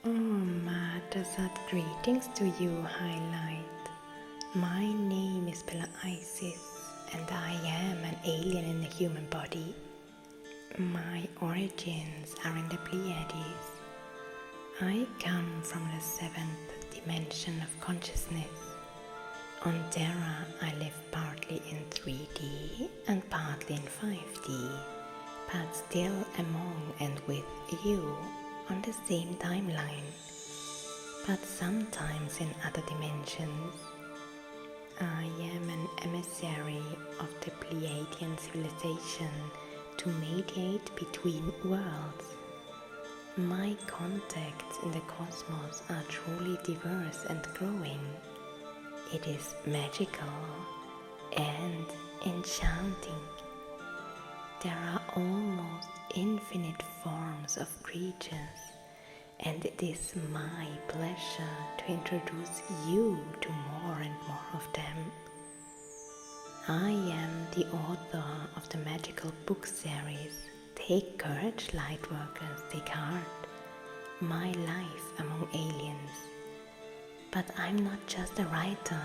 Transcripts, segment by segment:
Omar Ta Satt, greetings to you, highlight. My name is Isis, and I am an alien in a human body. My origins are in the Pleiades. I come from the seventh dimension of consciousness. On Terra, I live partly in 3D and partly in 5D, but still among and with you on the same timeline, but sometimes in other dimensions. I am an emissary of the Pleiadian civilization to mediate between worlds. My contacts in the cosmos are truly diverse and growing. It is magical and enchanting. There are almost infinite forms of creatures, and it is my pleasure to introduce you to more and more of them. I am the author of the magical book series Take Courage, Lightworkers, Take Heart, My Life Among Aliens. But I'm not just a writer.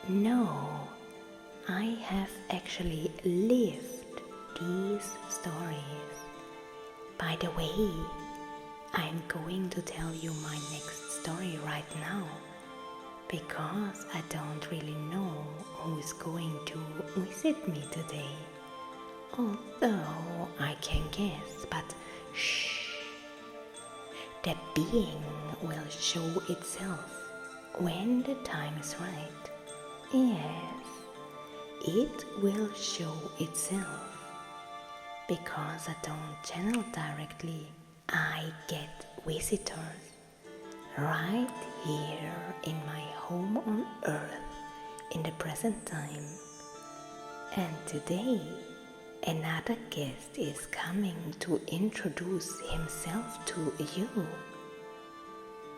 No, I have actually lived these stories. By the way, I'm going to tell you my next story right now, because I don't really know who is going to visit me today. Although I can guess, but shh. The being will show itself when the time is right. Yes, it will show itself. Because I don't channel directly, I get visitors right here in my home on Earth in the present time. And today, another guest is coming to introduce himself to you.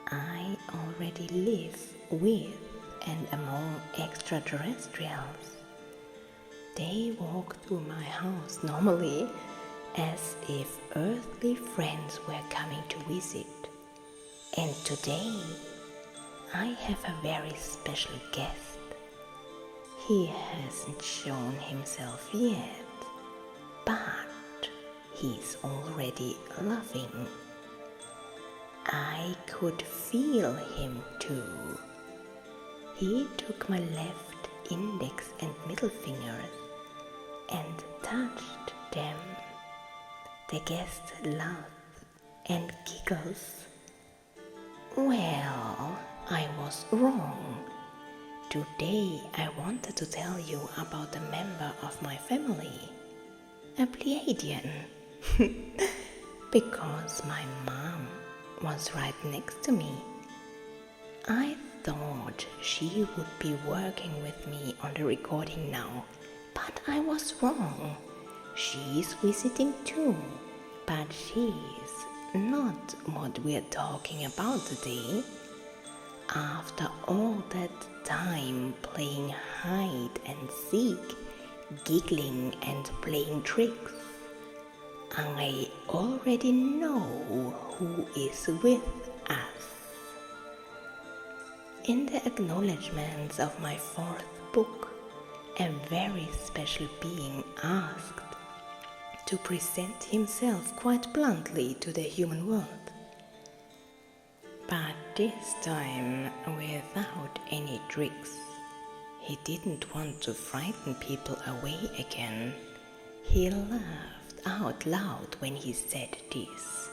I already live with and among extraterrestrials. They walk through my house normally as if earthly friends were coming to visit. And today I have a very special guest. He hasn't shown himself yet, but he's already loving. I could feel him too. He took my left index and middle fingers and touched them. The guest laughs and giggles. Well, I was wrong. Today I wanted to tell you about a member of my family, a Pleiadian, because my mom was right next to me. I thought she would be working with me on the recording now, but I was wrong. She's visiting too, but she's not what we're talking about today. After all that time playing hide and seek, giggling and playing tricks, I already know who is with us. In the acknowledgements of my fourth book, a very special being asked to present himself quite bluntly to the human world. But this time without any tricks. He didn't want to frighten people away again. He laughed out loud when he said this,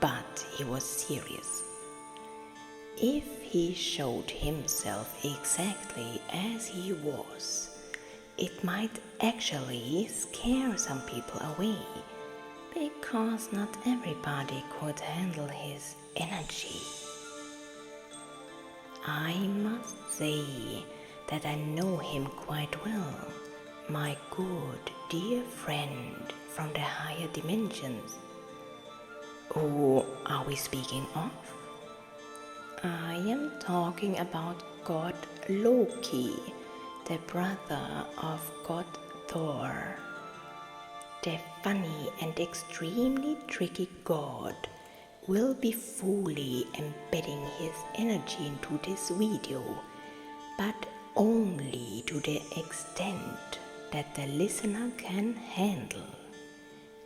but he was serious. If he showed himself exactly as he was, it might actually scare some people away, because not everybody could handle his energy. I must say that I know him quite well, my good dear friend from the higher dimensions. Who are we speaking of? I am talking about God Loki, the brother of God Thor. The funny and extremely tricky god will be fully embedding his energy into this video, but only to the extent that the listener can handle.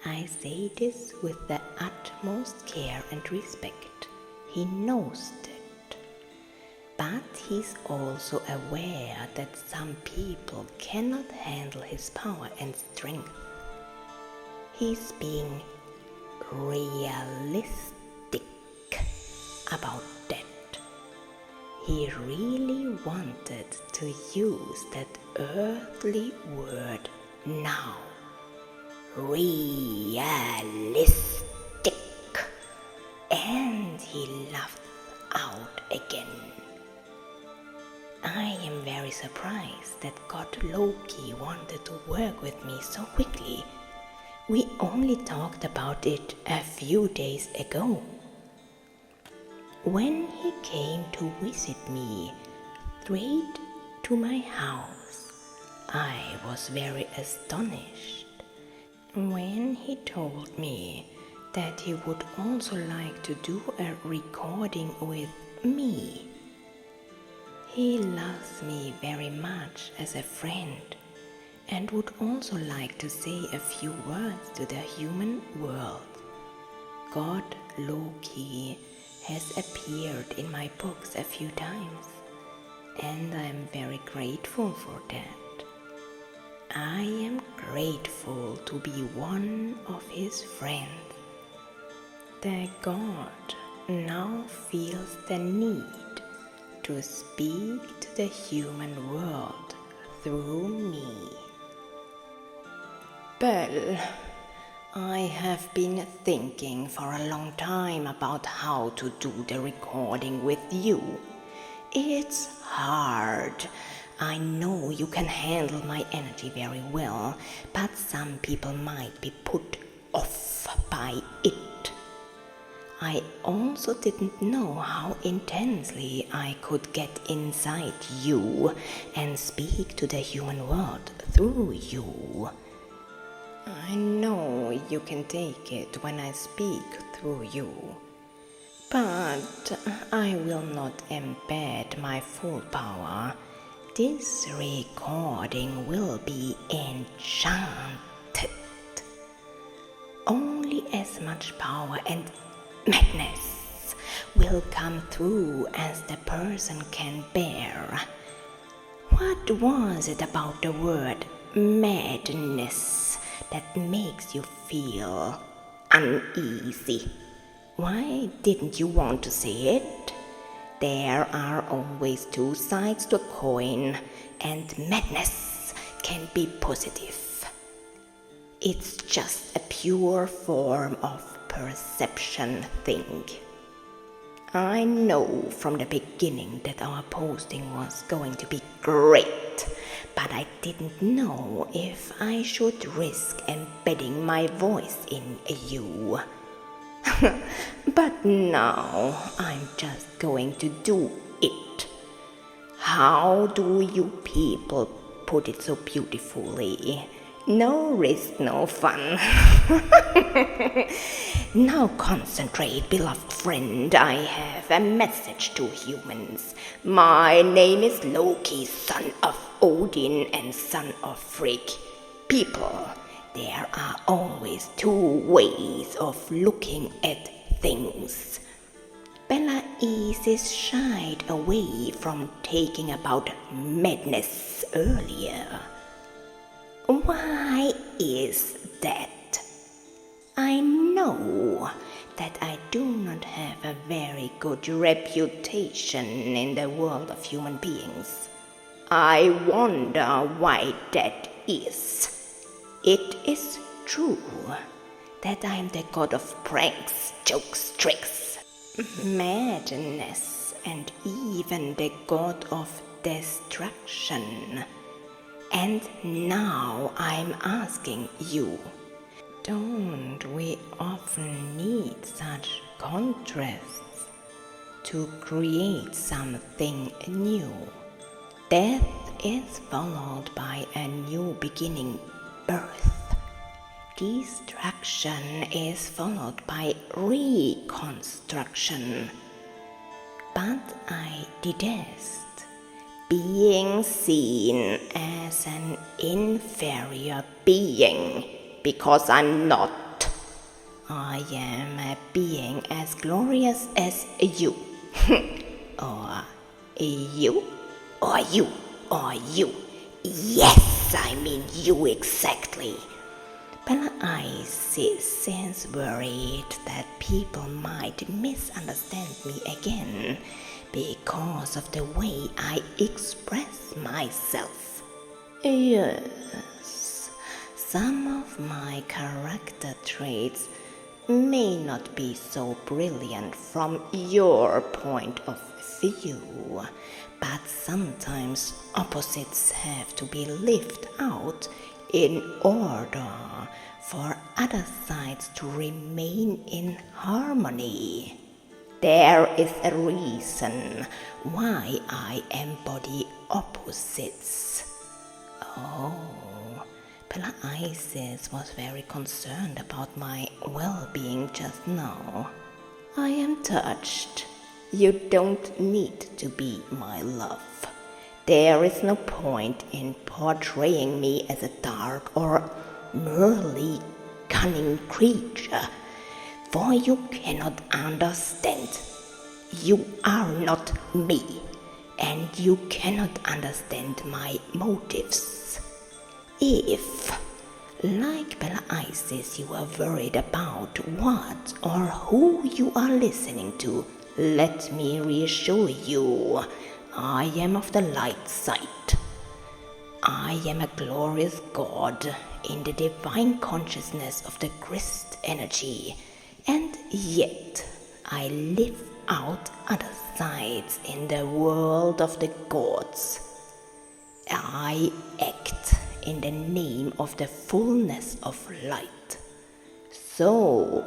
I say this with the utmost care and respect. He knows that. But he's also aware that some people cannot handle his power and strength. He's being realistic about that. He really wanted to use that earthly word now. Realistic. And he laughed out again. I am very surprised that God Loki wanted to work with me so quickly. We only talked about it a few days ago. When he came to visit me straight to my house, I was very astonished. When he told me that he would also like to do a recording with me. He loves me very much as a friend and would also like to say a few words to the human world. God Loki has appeared in my books a few times, and I am very grateful for that. I am grateful to be one of his friends. The God now feels the need to speak to the human world through me. Well, I have been thinking for a long time about how to do the recording with you. It's hard. I know you can handle my energy very well, but some people might be put off by it. I also didn't know how intensely I could get inside you and speak to the human world through you. I know you can take it when I speak through you, but I will not embed my full power. This recording will be enchanted. Only as much power and madness will come through as the person can bear. What was it about the word madness that makes you feel uneasy? Why didn't you want to say it? There are always two sides to a coin, and madness can be positive. It's just a pure form of perception thing. I know from the beginning that our posting was going to be great, but I didn't know if I should risk embedding my voice in you. But now I'm just going to do it. How do you people put it so beautifully? No risk, no fun. Now concentrate, beloved friend. I have a message to humans. My name is Loki, son of Odin and son of Frigg. People, there are always two ways of looking at things. Bella Isis shied away from talking about madness earlier. Why is that? I know that I do not have a very good reputation in the world of human beings. I wonder why that is. It is true that I am the god of pranks, jokes, tricks, madness, and even the god of destruction. And now I'm asking you, don't we often need such contrasts to create something new? Death is followed by a new beginning, birth. Destruction is followed by reconstruction. But I detest being seen as an inferior being, because I'm not. I am a being as glorious as you. Or you, or you, or you. Yes, I mean you exactly. Bella Isis is worried that people might misunderstand me again because of the way I express myself. Yes, some of my character traits may not be so brilliant from your point of view, but sometimes opposites have to be lived out in order for other sides to remain in harmony. There is a reason why I embody opposites. Oh, Bella Isis was very concerned about my well-being just now. I am touched. You don't need to be my love. There is no point in portraying me as a dark or merely cunning creature, for you cannot understand. You are not me, and you cannot understand my motives. If, like Bella Isis, you are worried about what or who you are listening to, let me reassure you, I am of the light side. I am a glorious God in the divine consciousness of the Christ energy, and yet I live out other sides in the world of the gods. I act in the name of the fullness of light. So,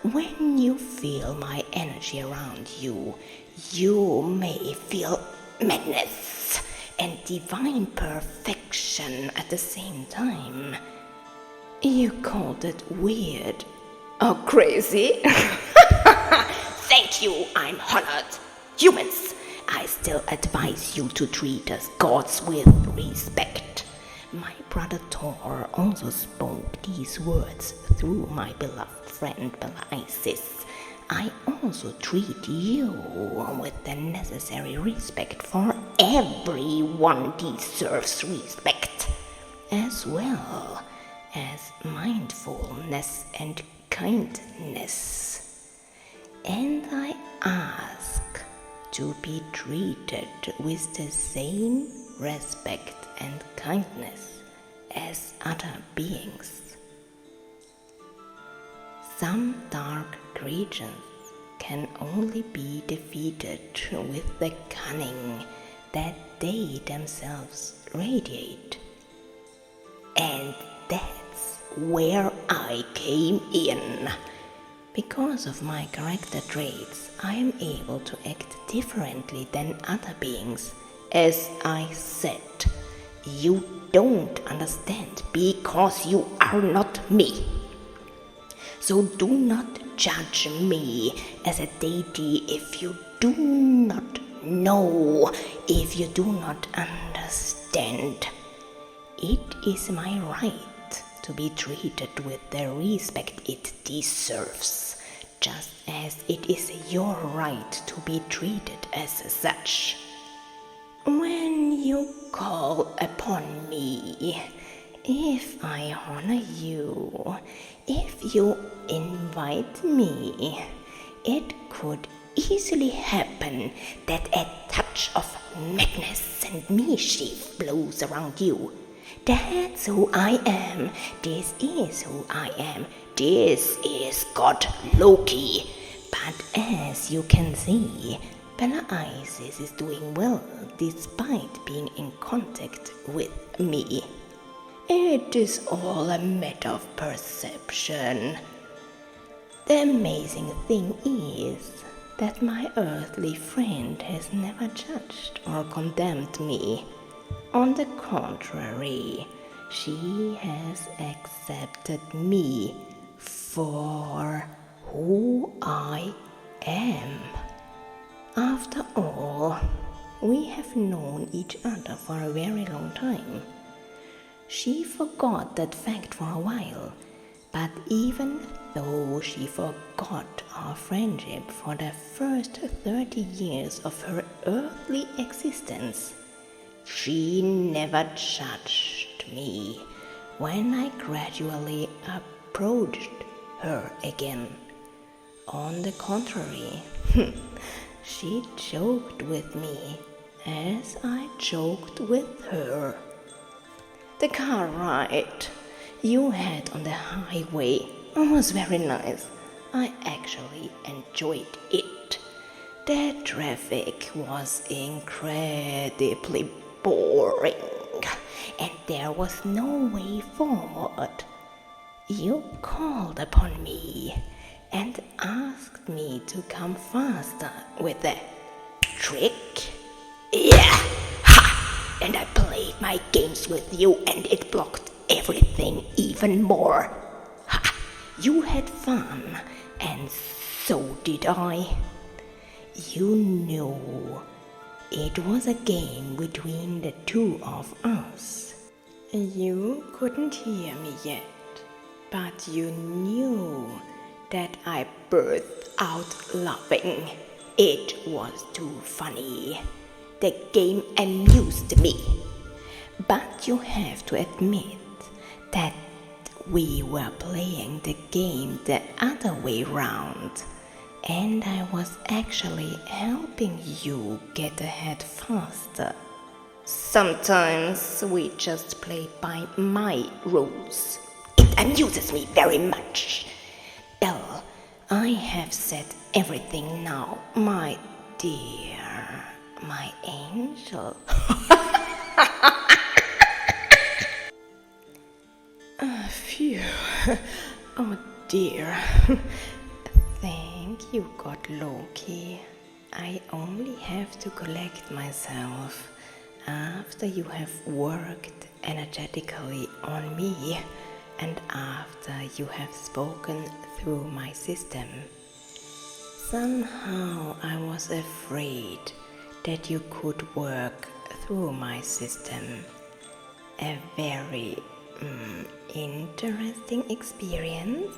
when you feel my energy around you, you may feel madness and divine perfection at the same time. You called it weird or crazy? Thank you, I'm honored. Humans, I still advise you to treat us gods with respect. My brother Thor also spoke these words through my beloved friend Bella Isis. I also treat you with the necessary respect, for everyone deserves respect, as well as mindfulness and kindness. And I ask to be treated with the same respect and kindness as other beings. Some dark creatures can only be defeated with the cunning that they themselves radiate. And that's where I came in. Because of my character traits, I am able to act differently than other beings. As I said, you don't understand because you are not me. So do not judge me as a deity if you do not know, if you do not understand. It is my right to be treated with the respect it deserves, just as it is your right to be treated as such. When you call upon me, if I honor you, if you invite me, it could easily happen that a touch of madness and mischief blows around you. That's who I am. This is who I am. This is God Loki. But as you can see, Bella Isis is doing well despite being in contact with me. It is all a matter of perception. The amazing thing is that my earthly friend has never judged or condemned me. On the contrary, she has accepted me for who I am. After all, we have known each other for a very long time. She forgot that fact for a while, but even though she forgot our friendship for the first 30 years of her earthly existence, she never judged me when I gradually approached her again. On the contrary, she joked with me as I joked with her. The car ride you had on the highway was very nice. I actually enjoyed it. The traffic was incredibly boring, and there was no way forward. You called upon me and asked me to come faster with a trick. Yeah! Ha! And I played my games with you and it blocked everything even more. Ha! You had fun and so did I. You knew it was a game between the two of us. You couldn't hear me yet, but you knew that I burst out laughing. It was too funny. The game amused me. But you have to admit that we were playing the game the other way round, and I was actually helping you get ahead faster. Sometimes we just play by my rules. It amuses me very much. Belle, I have said everything now, my dear, my angel. Phew. Oh dear. Thank you, God Loki. I only have to collect myself after you have worked energetically on me and after you have spoken through my system. Somehow I was afraid that you could work through my system. A very interesting experience,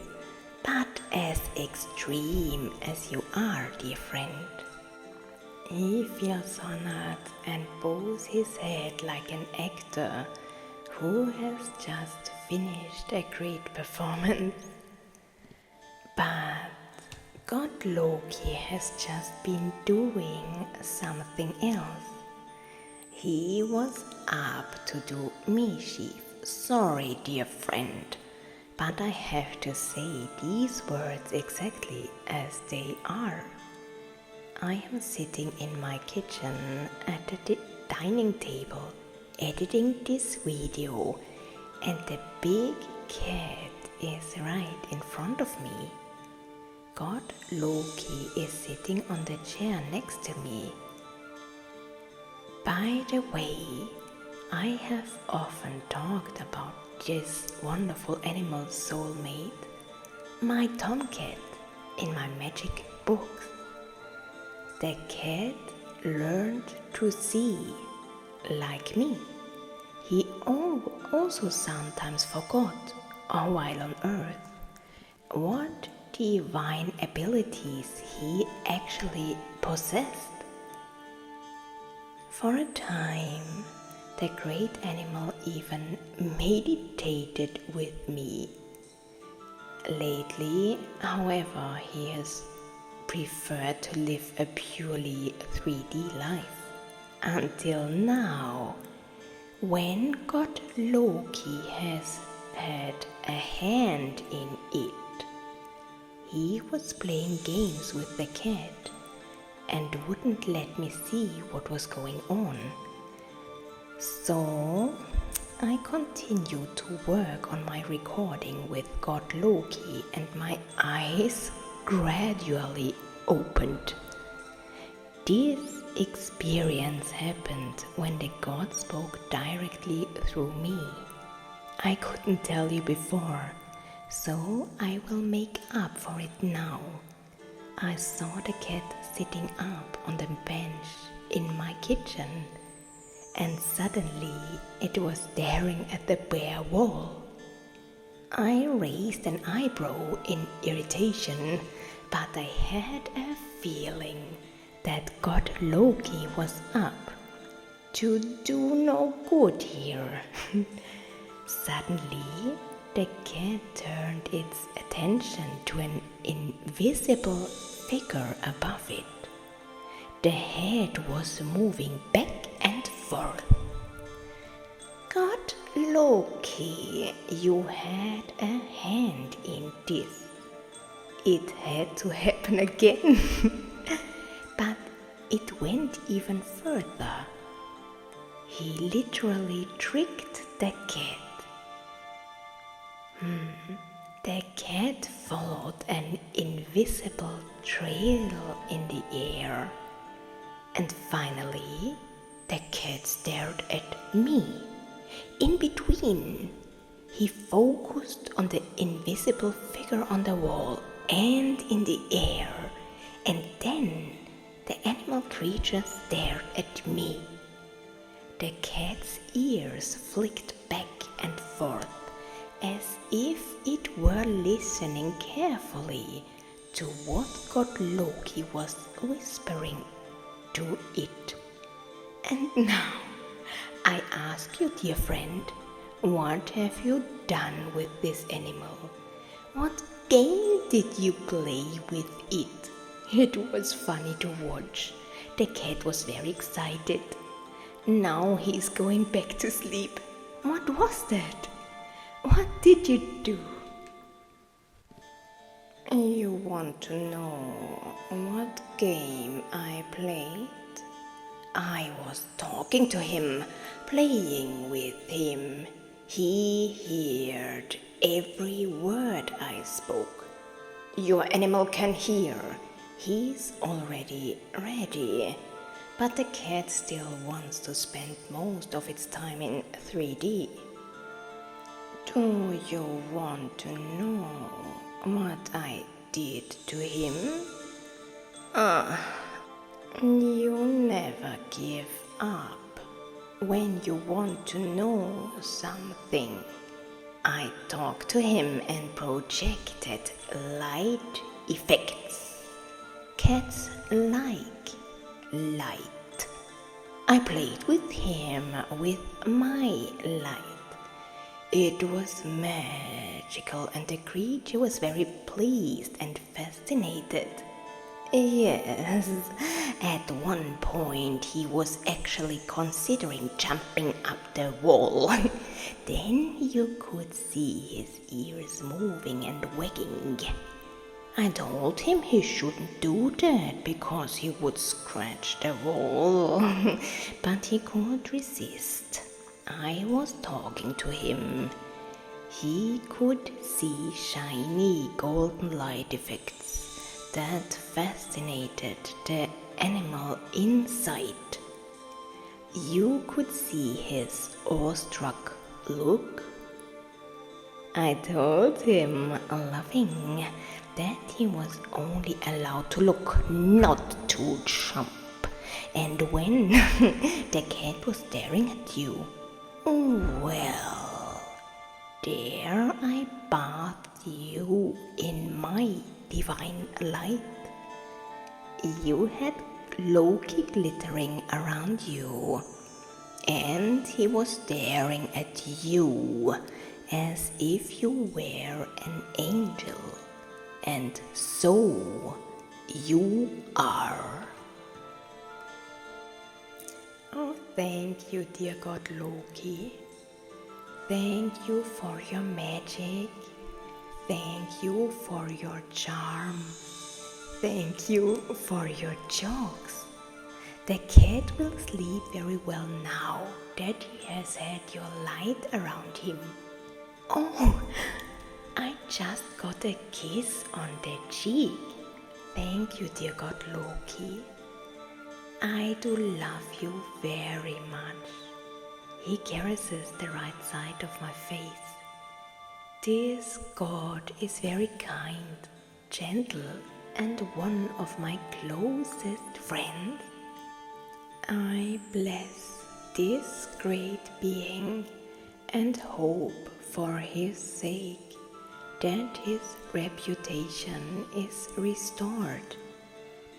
but as extreme as you are, dear friend. He feels honored and bows his head like an actor who has just finished a great performance. But God Loki has just been doing something else. He was up to do mischief. Sorry, dear friend, but I have to say these words exactly as they are. I am sitting in my kitchen at the dining table editing this video, and the big cat is right in front of me. God Loki is sitting on the chair next to me. By the way, I have often talked about this wonderful animal soulmate, my tomcat, in my magic books. The cat learned to see, like me. He also sometimes forgot, while on Earth, what divine abilities he actually possessed. For a time, the great animal even meditated with me. Lately, however, he has preferred to live a purely 3D life. Until now, when God Loki has had a hand in it, he was playing games with the cat and wouldn't let me see what was going on. So I continued to work on my recording with God Loki, and my eyes gradually opened. This experience happened when the god spoke directly through me. I couldn't tell you before, so I will make up for it now. I saw the cat sitting up on the bench in my kitchen, and suddenly it was staring at the bare wall. I raised an eyebrow in irritation, but I had a feeling that God Loki was up to do no good here. Suddenly, the cat turned its attention to an invisible figure above it. The head was moving back and forth. God Loki, you had a hand in this. It had to happen again. But it went even further. He literally tricked the cat. The cat followed an invisible trail in the air. And finally, the cat stared at me. In between, he focused on the invisible figure on the wall and in the air. And then the animal creature stared at me. The cat's ears flicked back and forth, as if it were listening carefully to what God Loki was whispering to it. And now, I ask you, dear friend, what have you done with this animal? What game did you play with it? It was funny to watch. The cat was very excited. Now he's going back to sleep. What was that? What did you do? You want to know what game I played? I was talking to him, playing with him. He heard every word I spoke. Your animal can hear. He's already ready. But the cat still wants to spend most of its time in 3D. Do you want to know what I did to him? You never give up when you want to know something. I talked to him and projected light effects. Cats like light. I played with him with my light. It was magical, and the creature was very pleased and fascinated. Yes, at one point he was actually considering jumping up the wall. Then you could see his ears moving and wagging. I told him he shouldn't do that because he would scratch the wall, but he couldn't resist. I was talking to him. He could see shiny golden light effects that fascinated the animal inside. You could see his awestruck look. I told him, laughing, that he was only allowed to look, not to jump. And when the cat was staring at you, well, there I bathed you in my divine light. You had Loki glittering around you, and he was staring at you as if you were an angel. And so you are. Oh, thank you, dear God Loki. Thank you for your magic. Thank you for your charm. Thank you for your jokes. The cat will sleep very well now that he has had your light around him. Oh, I just got a kiss on the cheek. Thank you, dear God Loki. I do love you very much. He caresses the right side of my face. This God is very kind, gentle, and one of my closest friends. I bless this great being and hope for his sake that his reputation is restored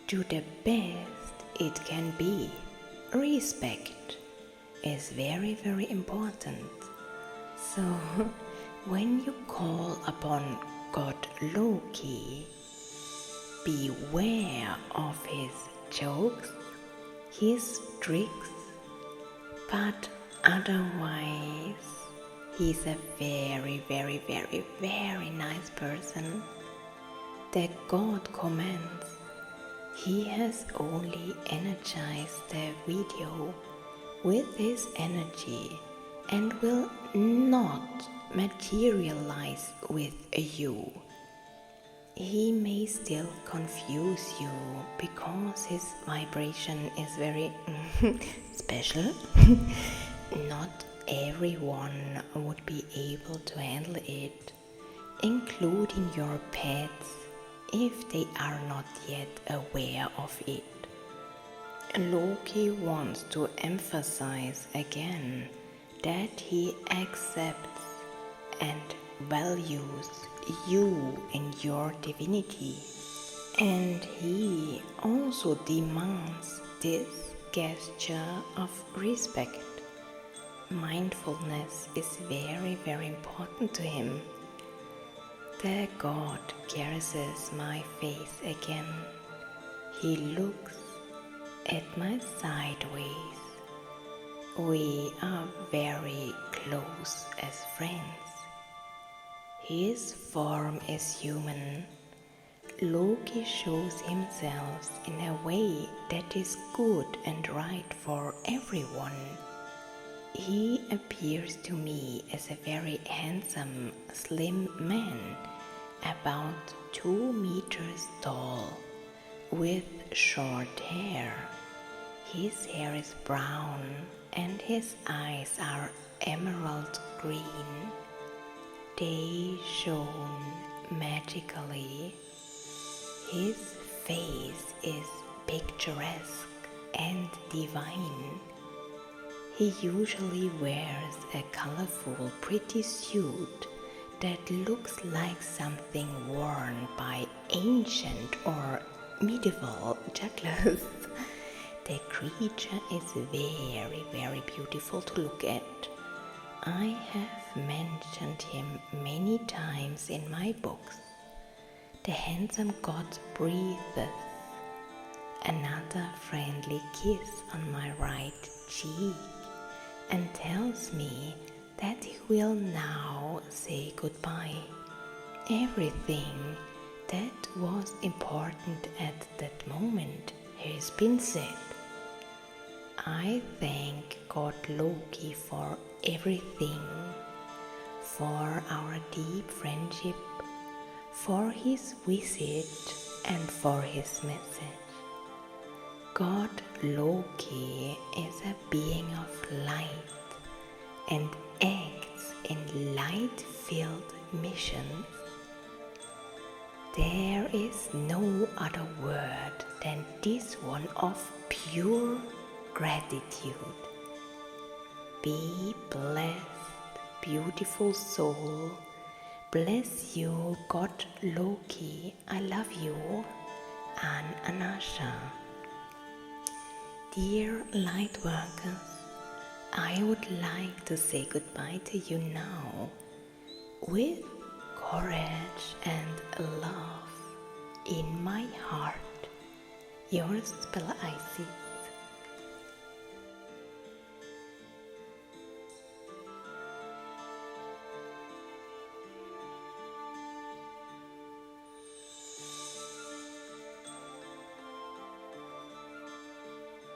to the best it can be. Respect is very, very important. So, when you call upon God Loki, beware of his jokes, his tricks, but otherwise, he's a very, very, very, very nice person that God commands. He has only energized the video with his energy and will not materialize with you. He may still confuse you because his vibration is very special. Not everyone would be able to handle it, including your pets, if they are not yet aware of it. Loki wants to emphasize again that he accepts and values you and your divinity, and he also demands this gesture of respect. Mindfulness is very, very important to him. The God caresses my face again. He looks at my sideways. We are very close as friends. His form is human. Loki shows himself in a way that is good and right for everyone. He appears to me as a very handsome, slim man, about 2 meters tall, with short hair. His hair is brown and his eyes are emerald green. They shone magically. His face is picturesque and divine. He usually wears a colorful, pretty suit that looks like something worn by ancient or medieval jugglers. The creature is very, very beautiful to look at. I have mentioned him many times in my books. The handsome god breathes another friendly kiss on my right cheek and tells me that he will now say goodbye. Everything that was important at that moment has been said. I thank God Loki for everything, for our deep friendship, for his visit, and for his message. God Loki is a being of light and acts in light-filled missions. There is no other word than this one of pure gratitude. Be blessed, beautiful soul. Bless you, God Loki. I love you. Ann Anasha. Dear light workers, I would like to say goodbye to you now with courage and love in my heart. Yours, Bella Isis.